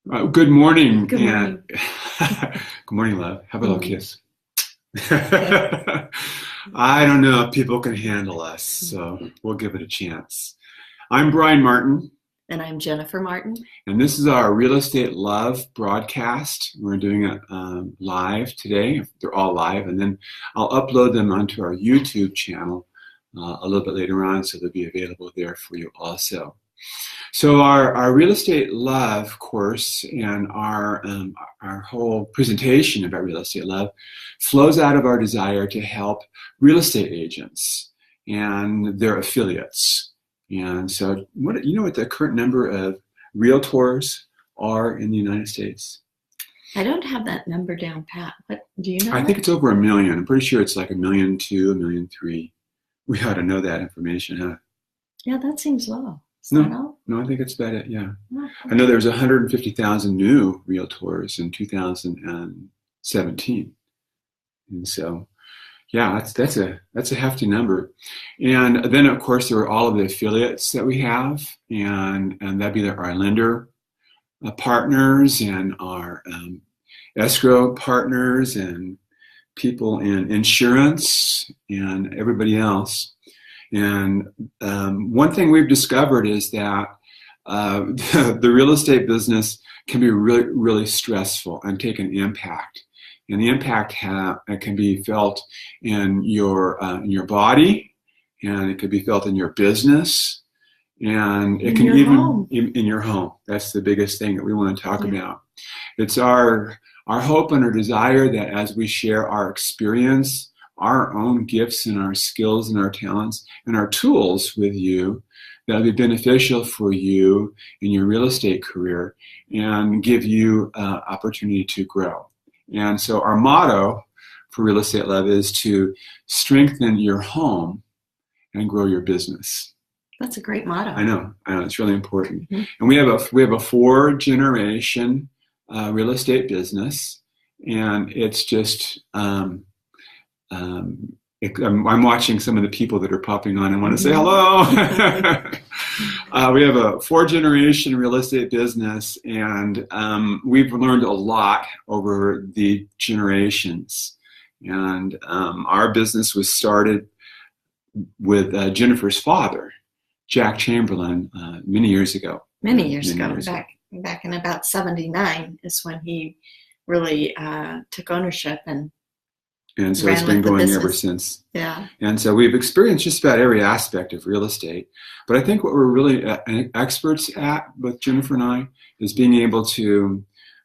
Good morning, Good and morning. good morning, love. How about a little Mm, kiss? I don't know if people can handle us, mm. so we'll give it a chance. I'm Brian Martin, And I'm Jennifer Martin. and this is our Real Estate Love broadcast. We're doing it live today. They're all live, and then I'll upload them onto our YouTube channel a little bit later on, so they'll be available there for you also. So our real estate love course and our whole presentation about real estate love flows out of our desire to help real estate agents and their affiliates. And so, what you know what the current number of realtors are in the United States? I don't have that number down pat. What do you I know think it? it's over a million. I'm pretty sure it's like 1,200,000, 1,300,000. We ought to know that information, huh? Yeah, that seems low. Is that No, all? no, I think it's about it. Yeah. Oh, I know okay. there was 150,000 new realtors in 2017, and so yeah, that's a hefty number. And then of course there are all of the affiliates that we have, and that'd be our lender partners and our escrow partners and people in insurance and everybody else. And one thing we've discovered is that the real estate business can be really, really stressful and take an impact. And the impact can be felt in your body, and it can be felt in your business, and it In can your even home. in your home. That's the biggest thing that we want to talk Yeah. about. It's our hope and our desire that as we share our experience, our own gifts and our skills and our talents and our tools with you, that'll be beneficial for you in your real estate career and give you opportunity to grow. And so our motto for Real Estate Love is to strengthen your home and grow your business. That's a great motto. I know, it's really important. Mhm. And we have a 4 generation real estate business, and it's just I'm watching some of the people that are popping on and want to say Mhm. hello. We have a 4 generation real estate business, and we've learned a lot over the generations. And our business was started with Jennifer's father, Jack Chamberlain, many years ago. Many years Many ago, years ago. back in about 79 is when he really took ownership and And so it's ran been with the going ever business. since. Yeah. And so we've experienced just about every aspect of real estate. But I think what we're really experts at, both Jennifer and I, is being able to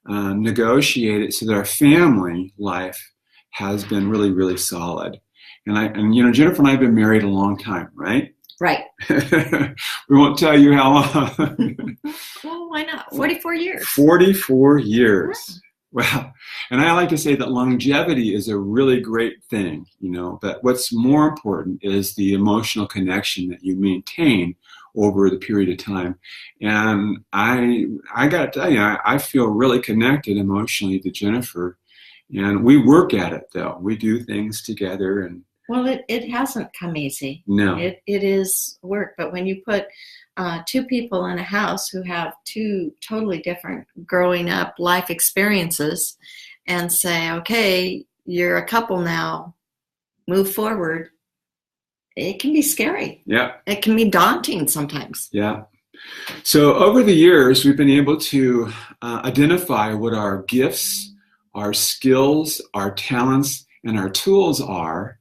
negotiate it so that our family life has been really, really solid. And you know, Jennifer and I have been married a long time, right? Right. We won't tell you how long. Well, why not? 44 years. 44 years. Well, and I like to say that longevity is a really great thing, you know, but what's more important is the emotional connection that you maintain over the period of time. And I got to tell you, I feel really connected emotionally to Jennifer, and we work at it though. We do things together, and Well, it hasn't come easy. no, It is work, but when you put two people in a house who have two totally different growing up life experiences and say, okay, you're a couple now, move forward, it can be scary. yeah, It can be daunting sometimes. yeah. So over the years, we've been able to identify what our gifts, our skills, our talents, and our tools are.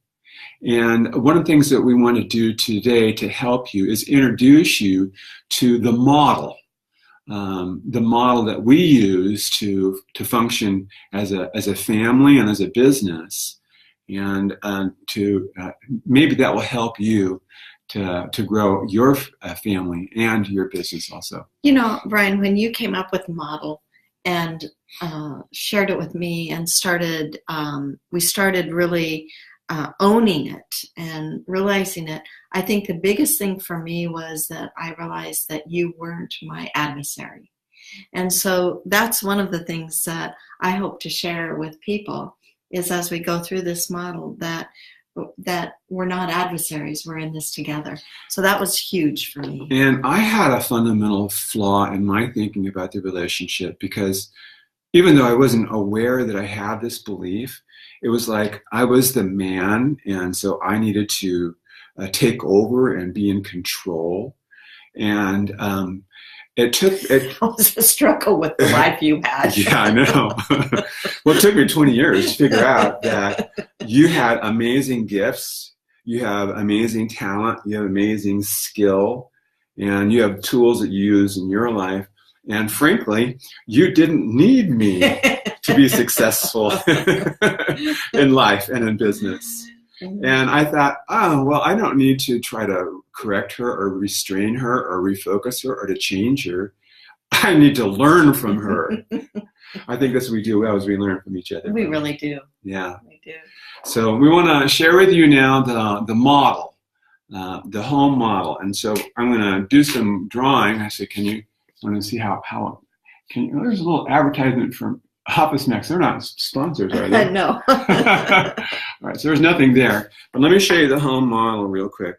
And one of the things that we want to do today to help you is introduce you to the model that we use to function as a family and as a business, and to maybe that will help you to grow your family and your business also. You know, Brian, when you came up with the model and shared it with me and we started really owning it and realizing it, I think the biggest thing for me was that I realized that you weren't my adversary. And so that's one of the things that I hope to share with people is as we go through this model that that we're not adversaries. We're in this together. So that was huge for me. And I had a fundamental flaw in my thinking about the relationship, because even though I wasn't aware that I had this belief, it was like I was the man, and so I needed to take over and be in control. And it was a struggle with the life you had. Yeah, I know. Well, it took me 20 years to figure out that you had amazing gifts, you have amazing talent, you have amazing skill, and you have tools that you use in your life. And frankly, you didn't need me to be successful in life and in business. And I thought, oh, well, I don't need to try to correct her or restrain her or refocus her or to change her. I need to learn from her. I think that's what we do well, is we learn from each other. We really do. Yeah. We do. So we want to share with you now the model, the home model. And so I'm going to do some drawing. I said, can you want to see how can you, there's a little advertisement from Office Max. They're not sponsors, are they? No. All right, so there's nothing there. But let me show you the home model real quick.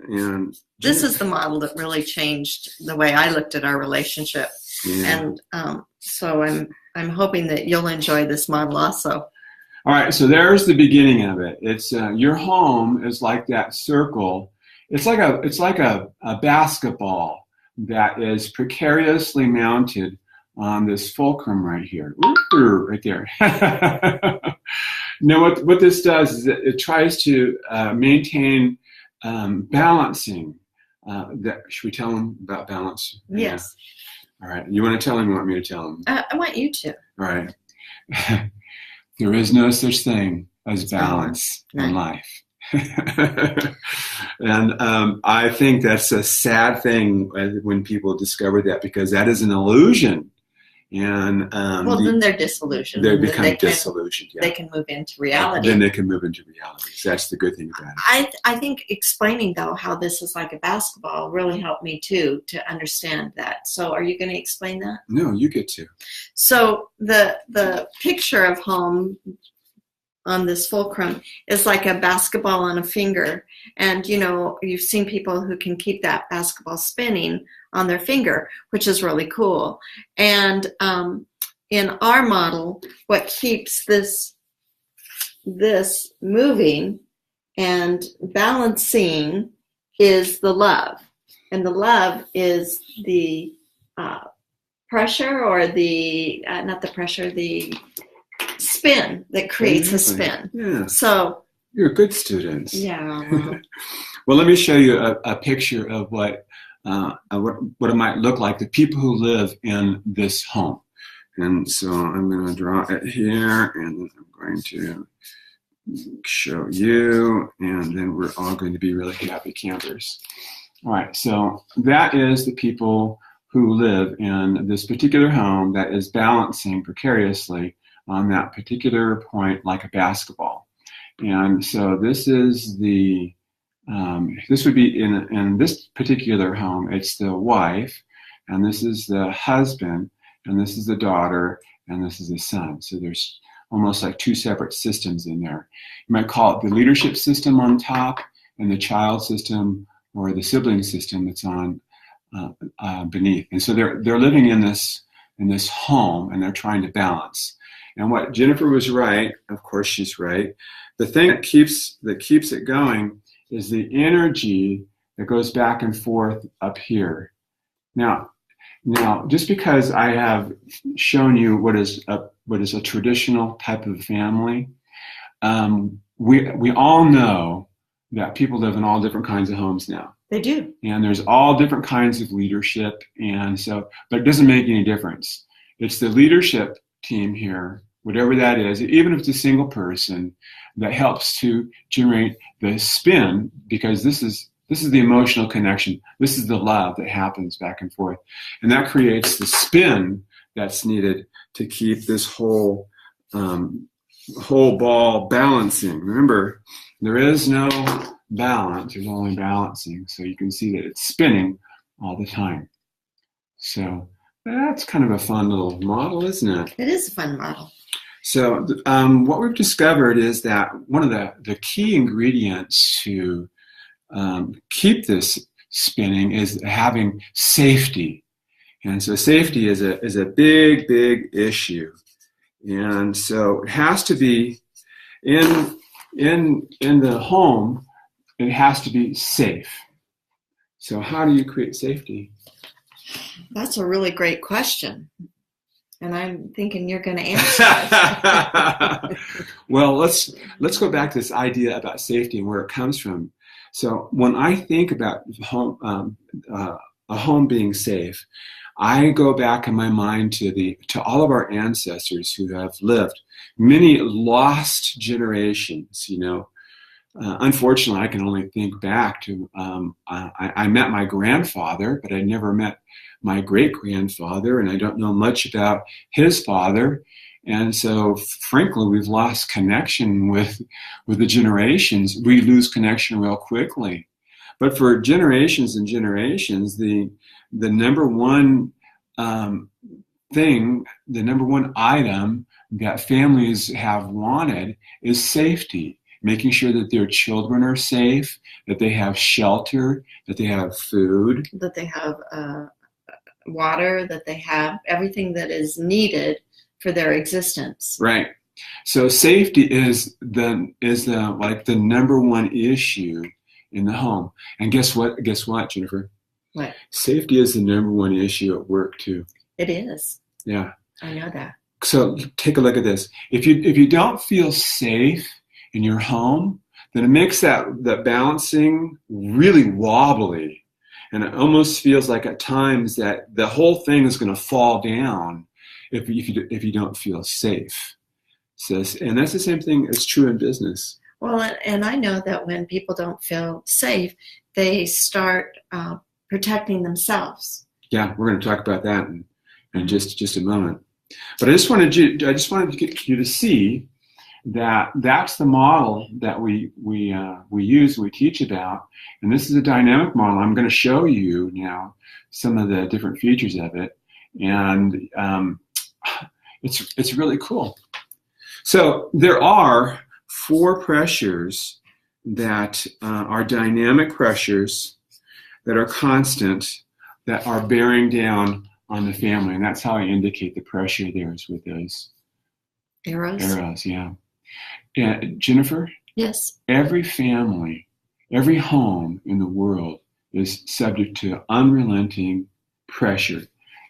And this is the model that really changed the way I looked at our relationship. Yeah. And so I'm hoping that you'll enjoy this model also. All right, so there's the beginning of it. It's your home is like that circle. It's like a basketball that is precariously mounted on this fulcrum right here, right there. Now, what this does is it tries to maintain balancing. Should we tell them about balance? Yes. Yeah. All right. You want to tell them? You want me to tell them? I want you to. All right. There is no such thing as balance in life. And I think that's a sad thing when people discover that, because that is an illusion. And then they're disillusioned. They become disillusioned. Yeah. They can move into reality. Then they can move into reality. So that's the good thing about it. I think explaining, though, how this is like a basketball really helped me, too, to understand that. So are you going to explain that? No, you get to. So the picture of home on this fulcrum is like a basketball on a finger. And, you know, you've seen people who can keep that basketball spinning on their finger, which is really cool. And in our model, what keeps this moving and balancing is the love. And the love is the pressure, or the, not the pressure, the spin that creates a spin. Yeah. So you're a good student. Yeah. Well, let me show you a picture of what it might look like, the people who live in this home. And so I'm going to draw it here, and I'm going to show you, and then we're all going to be really happy campers. All right, so that is the people who live in this particular home that is balancing precariously on that particular point like a basketball. And so this is the this would be in this particular home, it's the wife, and this is the husband, and this is the daughter, and this is the son. So there's almost like two separate systems in there. You might call it the leadership system on top, and the child system or the sibling system that's on beneath. And so they're living in this home, and they're trying to balance. And what Jennifer was right, of course she's right, the thing that keeps it going is the energy that goes back and forth up here. Now, just because I have shown you what is a traditional type of family, we all know that people live in all different kinds of homes now. They do. And there's all different kinds of leadership, and so, but it doesn't make any difference. It's the leadership team here, whatever that is, even if it's a single person, that helps to generate the spin, because this is the emotional connection. This is the love that happens back and forth. And that creates the spin that's needed to keep this whole ball balancing. Remember, there is no balance, there's only balancing. So you can see that it's spinning all the time. So that's kind of a fun little model, isn't it? It is a fun model. So what we've discovered is that one of the key ingredients to keep this spinning is having safety. And so safety is a big issue. And so it has to be in the home, it has to be safe. So how do you create safety? That's a really great question. And I'm thinking you're going to answer it. Well, let's go back to this idea about safety and where it comes from. So when I think about home, a home being safe, I go back in my mind to all of our ancestors who have lived many lost generations. Unfortunately, I can only think back to I met my grandfather, but I never met my great-grandfather, and I don't know much about his father. And so, frankly, we've lost connection with the generations. We lose connection real quickly. But for generations and generations, the number one thing, the number one item that families have wanted is safety. Making sure that their children are safe, that they have shelter, that they have food, that they have water, that they have everything that is needed for their existence. Right. So safety is the number one issue in the home. And guess what, Jennifer? What? Safety is the number one issue at work too. It is. Yeah. I know that. So take a look at this. If you don't feel safe in your home, then it makes that balancing really wobbly. And it almost feels like at times that the whole thing is going to fall down if you don't feel safe. So, and that's the same thing that's true in business. Well, and I know that when people don't feel safe, they start protecting themselves. Yeah, we're going to talk about that in just a moment. But I just wanted to get you to see that that's the model that we use and we teach about. And this is a dynamic model. I'm going to show you now some of the different features of it. And it's really cool. So there are 4 pressures that are dynamic pressures that are constant, that are bearing down on the family. And that's how I indicate the pressure there is with those arrows, yeah. Jennifer? Yes. Every family, every home in the world is subject to unrelenting pressure.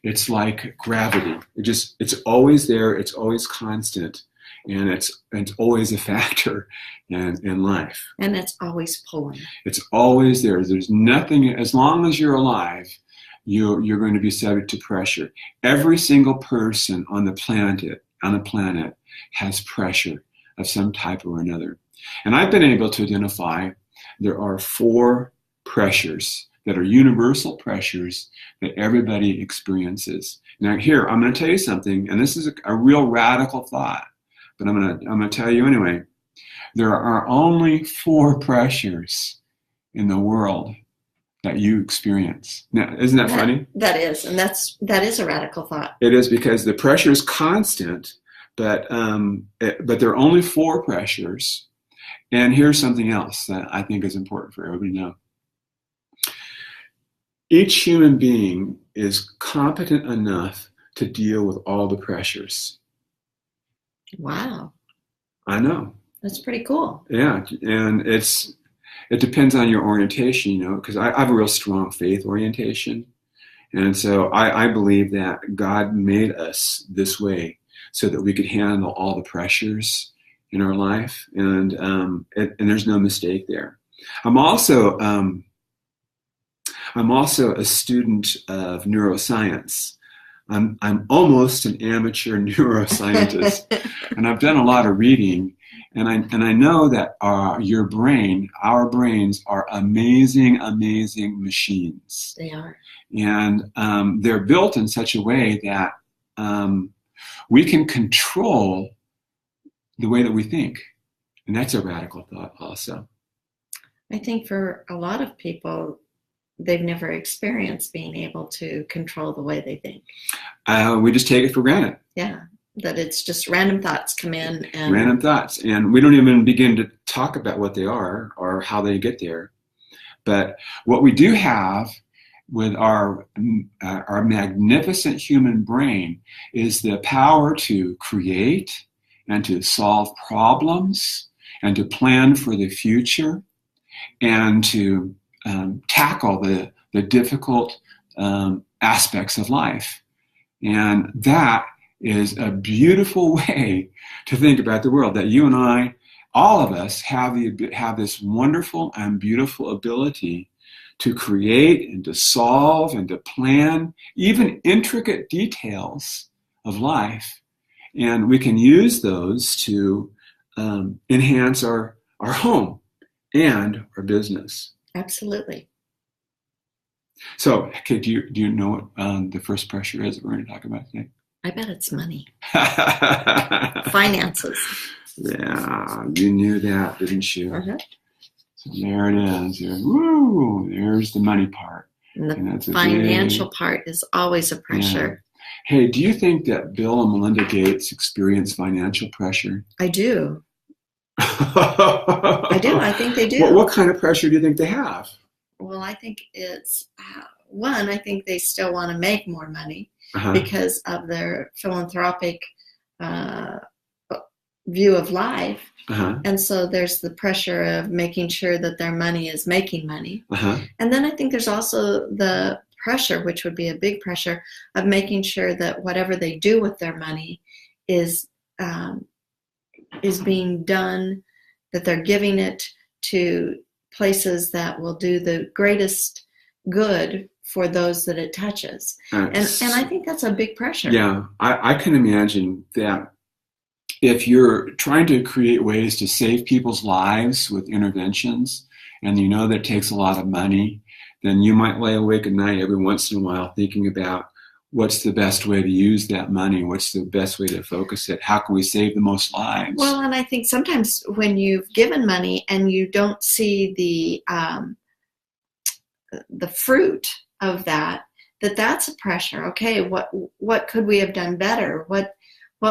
It's like gravity. It's always there. It's always constant, and it's always a factor in life. And it's always pulling. It's always there. There's nothing. As long as you're alive, you're going to be subject to pressure. Every single person on the planet has pressure of some type or another. And I've been able to identify there are 4 pressures that are universal pressures that everybody experiences. Now here, I'm going to tell you something, and this is a real radical thought, but I'm going to tell you anyway. There are only 4 pressures in the world that you experience. Now, isn't that funny? That is, and that is a radical thought. It is, because the pressure is constant, but there are only 4 pressures. And here's something else that I think is important for everybody to know. Each human being is competent enough to deal with all the pressures. Wow. I know. That's pretty cool. Yeah, and it depends on your orientation, because I have a real strong faith orientation. And so I believe that God made us this way so that we could handle all the pressures in our life, and there's no mistake there. I'm also a student of neuroscience. I'm almost an amateur neuroscientist, and I've done a lot of reading, and I know that our brains are amazing machines. They are. And they're built in such a way that we can control the way that we think. And that's a radical thought also. I think for a lot of people, they've never experienced being able to control the way they think. We just take it for granted. Yeah. that it's just random thoughts come in and random thoughts, and we don't even begin to talk about what they are or how they get there. But what we do have with our magnificent human brain is the power to create and to solve problems and to plan for the future and to tackle the difficult aspects of life. And that is a beautiful way to think about the world, that you and I, all of us, have this wonderful and beautiful ability to create and to solve and to plan even intricate details of life. And we can use those to enhance our home and our business. Absolutely. So, okay, do you know what the first pressure is that we're going to talk about today? I bet it's money. Finances. Yeah, you knew that, didn't you? Uh-huh. So there it is. Woo! There's the money part. And the financial part is always a pressure. Yeah. Hey, do you think that Bill and Melinda Gates experience financial pressure? I do. I do. I think they do. What kind of pressure do you think they have? Well, I think it's, one, I think they still want to make more money Uh-huh. because of their philanthropic view of life. Uh-huh. And so there's the pressure of making sure that their money is making money. Uh-huh. And then I think there's also the pressure, which would be a big pressure, of making sure that whatever they do with their money is being done, that they're giving it to places that will do the greatest good for those that it touches. And I think that's a big pressure. Yeah, I can imagine that if you're trying to create ways to save people's lives with interventions, and you know that takes a lot of money, then you might lay awake at night every once in a while thinking about what's the best way to use that money, what's the best way to focus it, how can we save the most lives? Well, and I think sometimes when you've given money and you don't see the fruit of that's a pressure. Okay, what could we have done better? What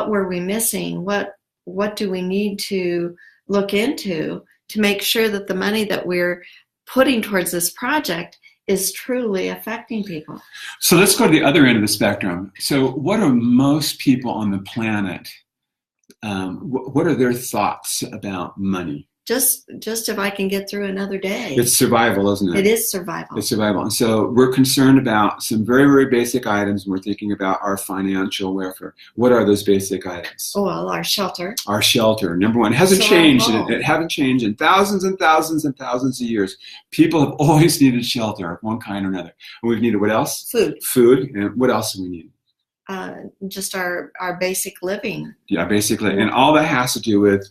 were we missing? What do we need to look into to make sure that the money that we're putting towards this project is truly affecting people? So let's go to the other end of the spectrum. So what are most people on the planet, what are their thoughts about money? Just if I can get through another day. It's survival, isn't it? It is survival. It's survival. And so we're concerned about some very, very basic items, and we're thinking about our financial welfare. What are those basic items? Well, our shelter. Our shelter, number one. It hasn't changed. It hasn't changed in thousands and thousands and thousands of years. People have always needed shelter of one kind or another. And we've needed what else? Food. Food. And what else do we need? Just our basic living. Yeah, basically. And all that has to do with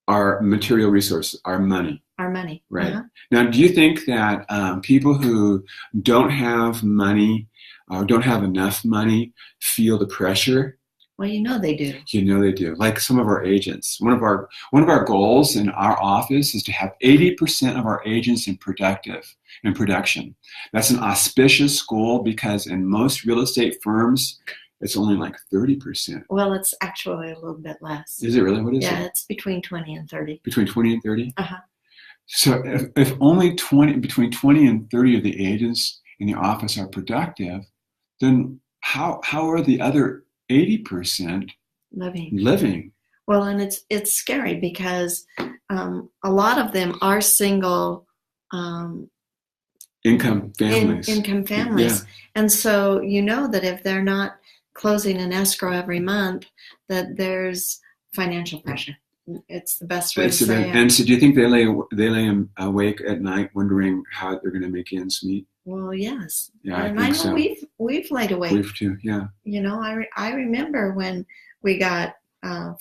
our material resources, our money. Our money. Right. Uh-huh. Now, do you think that people who don't have money or don't have enough money feel the pressure? Well, you know they do. You know they do. Like some of our agents. One of our goals in our office is to have 80% of our agents in production. That's an auspicious goal because in most real estate firms, it's only like 30%. Well, it's actually a little bit less. Is it really? What is it? Yeah, it's between 20 and 30. Between 20 and 30? Uh-huh. So if only between 20 and 30 of the agents in the office are productive, then how are the other 80% living? Well, and it's scary because a lot of them are single income families. Yeah. And so you know that if they're not closing an escrow every month, that there's financial pressure. It's the best way to say it. And so do you think they lay awake at night wondering how they're going to make ends meet? Well, yes. Yeah, and I think know so. We've laid awake. We've too, yeah. You know, I remember when we got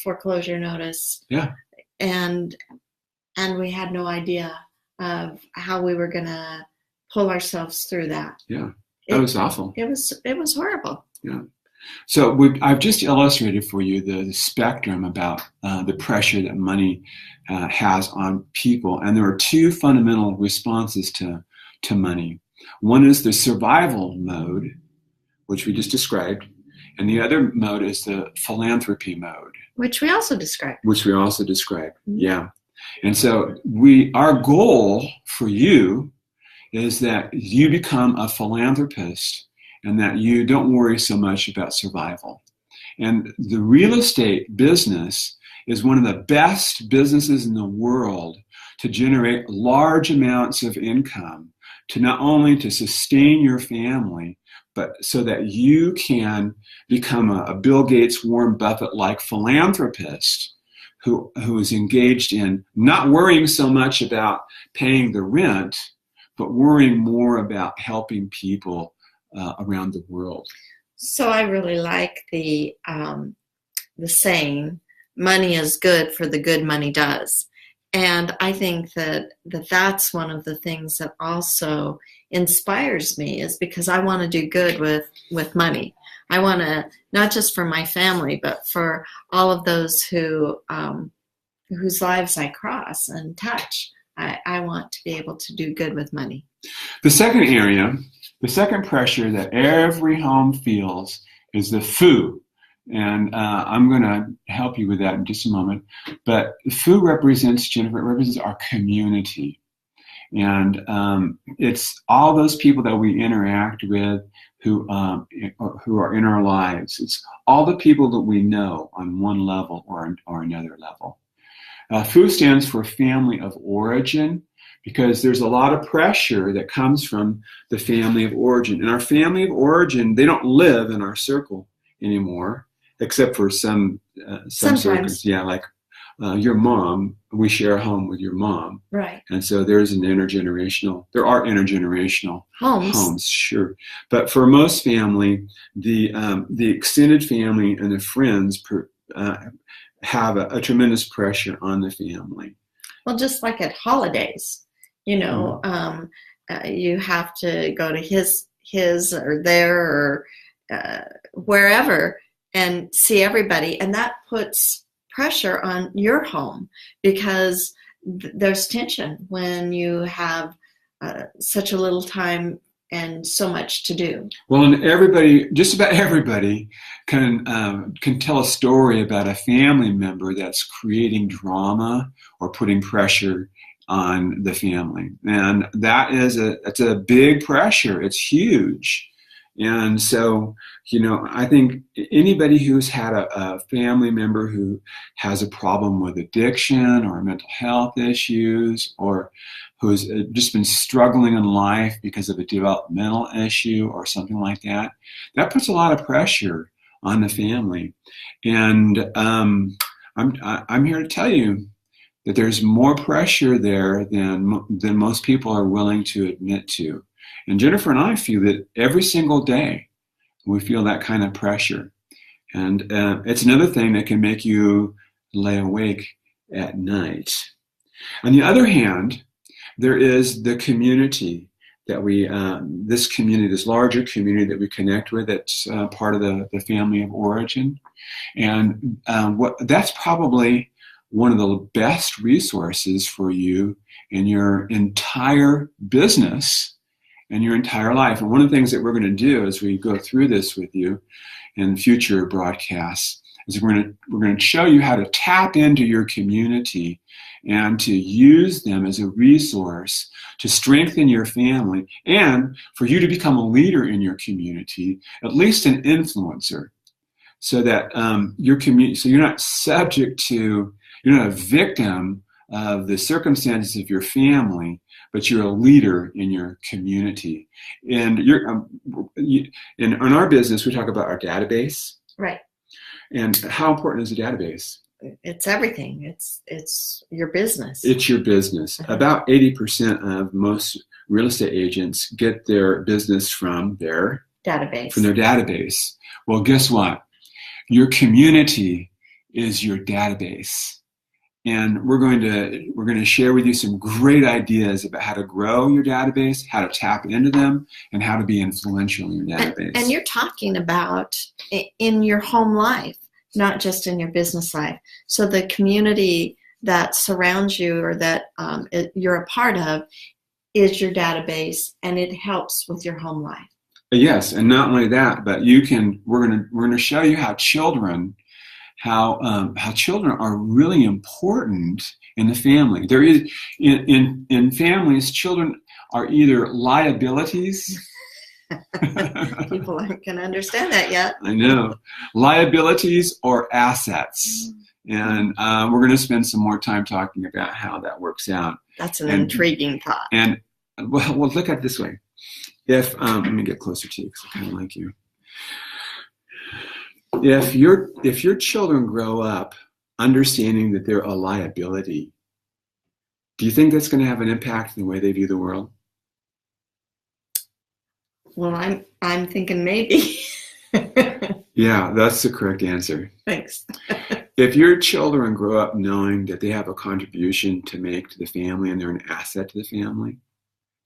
foreclosure notice. Yeah. And we had no idea of how we were going to pull ourselves through that. Yeah. That was awful. It was horrible. Yeah. So I've just illustrated for you the spectrum about the pressure that money has on people. And there are two fundamental responses to money. One is the survival mode, which we just described, And the other mode is the philanthropy mode, which we also described. Yeah. And so our goal for you is that you become a philanthropist and that you don't worry so much about survival. And the real estate business is one of the best businesses in the world to generate large amounts of income, to not only to sustain your family, but so that you can become a Bill Gates, Warren Buffett-like philanthropist who is engaged in not worrying so much about paying the rent, but worrying more about helping people around the world. So I really like the saying, money is good for the good money does. And I think that's one of the things that also inspires me, is because I want to do good with money. I want to, not just for my family, but for all of those whose lives I cross and touch. I want to be able to do good with money. The second pressure that every home feels is the foo. And I'm going to help you with that in just a moment. But foo represents, Jennifer, it represents our community. And it's all those people that we interact with who are in our lives. It's all the people that we know on one level or another level. Foo stands for family of origin, because there's a lot of pressure that comes from the family of origin. And our family of origin, they don't live in our circle anymore, except for some circles. Yeah, like your mom, we share a home with your mom. Right. And so there are intergenerational homes, sure. But for most family, the extended family and the friends have a tremendous pressure on the family. Well, just like at holidays, you have to go to his or their or wherever and see everybody, and that puts pressure on your home, because there's tension when you have such a little time and so much to do. Well, and just about everybody can tell a story about a family member that's creating drama or putting pressure on the family. And it's a big pressure. It's huge. And so, I think anybody who's had a family member who has a problem with addiction or mental health issues, or who's just been struggling in life because of a developmental issue or something like that, that puts a lot of pressure on the family. And I'm here to tell you that there's more pressure there than most people are willing to admit to. And Jennifer and I feel that every single day we feel that kind of pressure. And it's another thing that can make you lay awake at night. On the other hand, there is the community that this larger community that we connect with, that's part of the family of origin. And that's probably one of the best resources for you in your entire business and your entire life. And one of the things that we're going to do as we go through this with you in future broadcasts is we're going to show you how to tap into your community and to use them as a resource to strengthen your family and for you to become a leader in your community, at least an influencer, so that your community, so you're not you're not a victim of the circumstances of your family, but you're a leader in your community. And in our business, we talk about our database. Right. And how important is a database? It's everything. It's your business. It's your business. Uh-huh. About 80% of most real estate agents get their business from their database. Well, guess what? Your community is your database. And we're going to share with you some great ideas about how to grow your database, how to tap into them, and how to be influential in your database. And you're talking about in your home life, not just in your business life. So the community that surrounds you or that you're a part of is your database, and it helps with your home life. Yes, and not only that, but you can. We're gonna show you how children are really important in the family. There is in families, children are either liabilities. People aren't going to understand that yet. I know, liabilities or assets, and we're going to spend some more time talking about how that works out. That's an intriguing thought. And well, look at it this way. If let me get closer to you because I kind of like you. If your children grow up understanding that they're a liability, do you think that's going to have an impact in the way they view the world? Well, I'm thinking maybe. Yeah, that's the correct answer. Thanks. If your children grow up knowing that they have a contribution to make to the family and they're an asset to the family,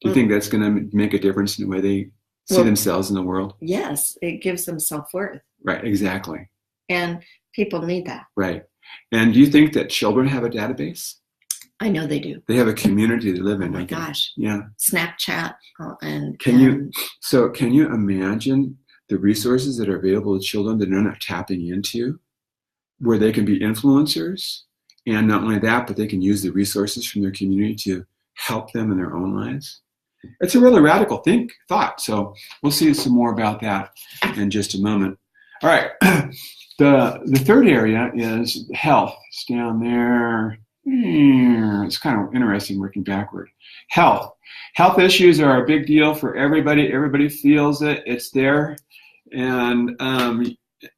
do you think that's going to make a difference in the way they see themselves in the world? Yes, it gives them self-worth. Right, exactly. And people need that. Right. And do you think that children have a database? I know they do. They have a community they live in. Oh my gosh. Yeah. Snapchat and can you imagine the resources that are available to children that they're not tapping into, where they can be influencers, and not only that, but they can use the resources from their community to help them in their own lives? It's a really radical thought. So we'll see some more about that in just a moment. All right. The third area is health. It's down there. It's kind of interesting working backward. Health. Health issues are a big deal for everybody. Everybody feels it. It's there. And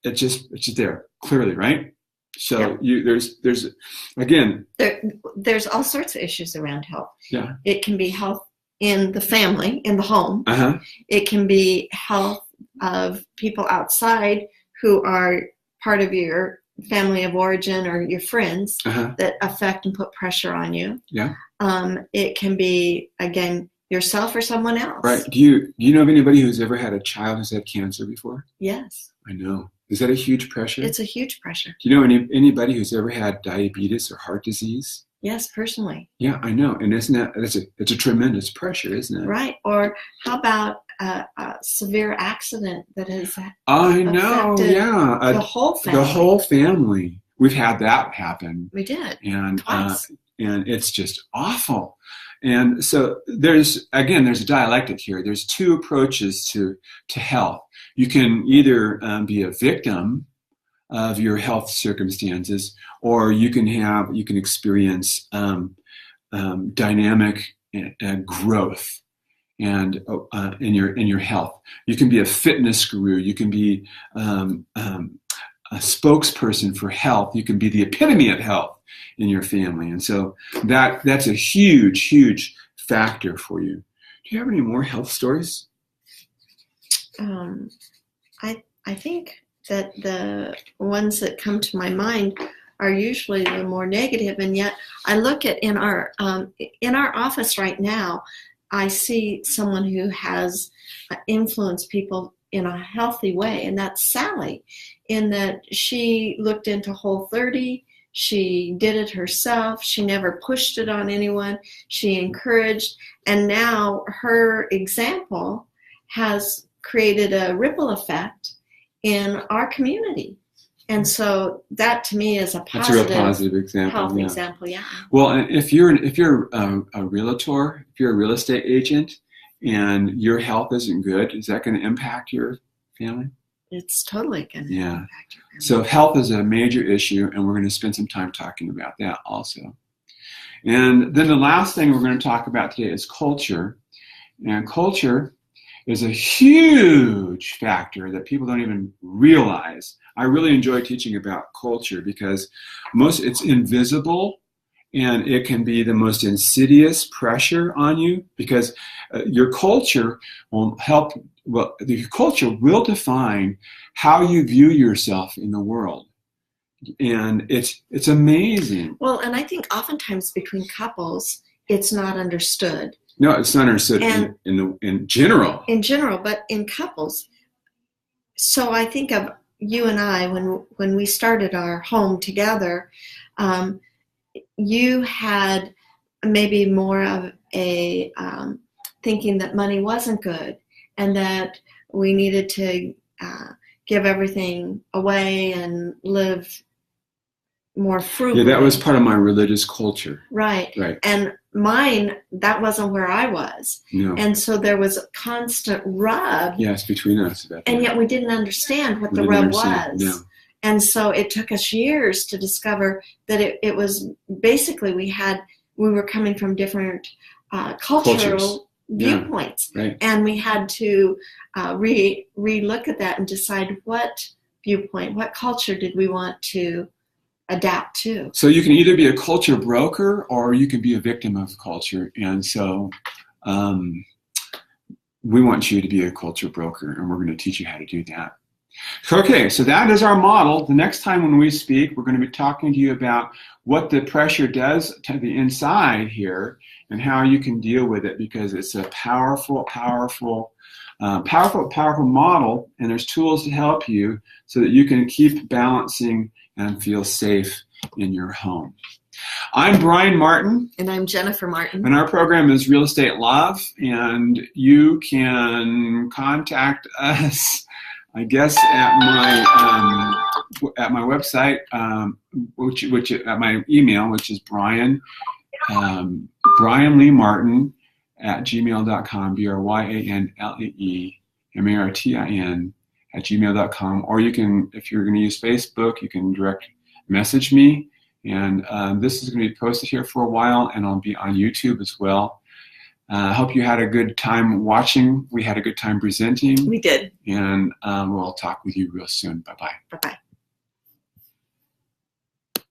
it's just there, clearly, right? So there's again. There's all sorts of issues around health. Yeah. It can be health in the family, in the home. Uh-huh. It can be health of people outside who are part of your family of origin or your friends that affect and put pressure on you. Yeah. It can be, again, yourself or someone else. Right. Do you know of anybody who's ever had a child who's had cancer before? Yes. I know. Is that a huge pressure? It's a huge pressure. Do you know anybody who's ever had diabetes or heart disease? Yes, personally. Yeah, I know. And isn't that it's a tremendous pressure, isn't it? Right. Or how about a severe accident that has I know, yeah. The whole family. The whole family. We've had that happen. We did. And twice. And it's just awful. And so there's a dialectic here. There's two approaches to health. You can either be a victim of your health circumstances, or you can experience dynamic growth and in your health. You can be a fitness guru. You can be a spokesperson for health. You can be the epitome of health in your family, and so that's a huge factor for you. Do you have any more health stories? I think that the ones that come to my mind are usually the more negative, and yet I look at in our office right now, I see someone who has influenced people in a healthy way, and that's Sally, in that she looked into Whole30, she did it herself, she never pushed it on anyone, she encouraged, and now her example has created a ripple effect in our community. And so that to me is a positive example, health example. Yeah. Well, if you're a realtor, if you're a real estate agent, and your health isn't good, is that going to impact your family? It's totally going to impact your family. So health is a major issue, and we're going to spend some time talking about that also. And then the last thing we're going to talk about today is culture. And culture is a huge factor that people don't even realize. I really enjoy teaching about culture because it's invisible, and it can be the most insidious pressure on you because your culture will help. Well, the culture will define how you view yourself in the world, and it's amazing. Well, and I think oftentimes between couples, it's not understood. No, it's not understood in general. In general, but in couples. So I think of you and I when we started our home together. You had maybe more of a thinking that money wasn't good, and that we needed to give everything away and live more frugally. Yeah, that was part of my religious culture. Right. Right. And mine, that wasn't where I was. No. And so there was a constant rub. Yes, between us. And yet we didn't understand what We the didn't rub understand, was. no. And so it took us years to discover that it was basically we were coming from different cultural viewpoints. Yeah, right. And we had to re-look at that and decide what viewpoint, what culture did we want to adapt to. So you can either be a culture broker or you can be a victim of culture. And so we want you to be a culture broker, and we're going to teach you how to do that. Okay, so that is our model. The next time when we speak, we're going to be talking to you about what the pressure does to the inside here and how you can deal with it, because it's a powerful model, and there's tools to help you so that you can keep balancing and feel safe in your home. I'm Brian Martin. And I'm Jennifer Martin. And our program is Real Estate Love, and you can contact us, I guess, at my website, which at my email, which is Brian Lee Martin @gmail.com, BryanLeeMartin @gmail.com, or you can, if you're going to use Facebook, you can direct message me, and this is going to be posted here for a while, and I'll be on YouTube as well. I hope you had a good time watching. We had a good time presenting. We did. And we'll talk with you real soon. Bye-bye. Bye-bye.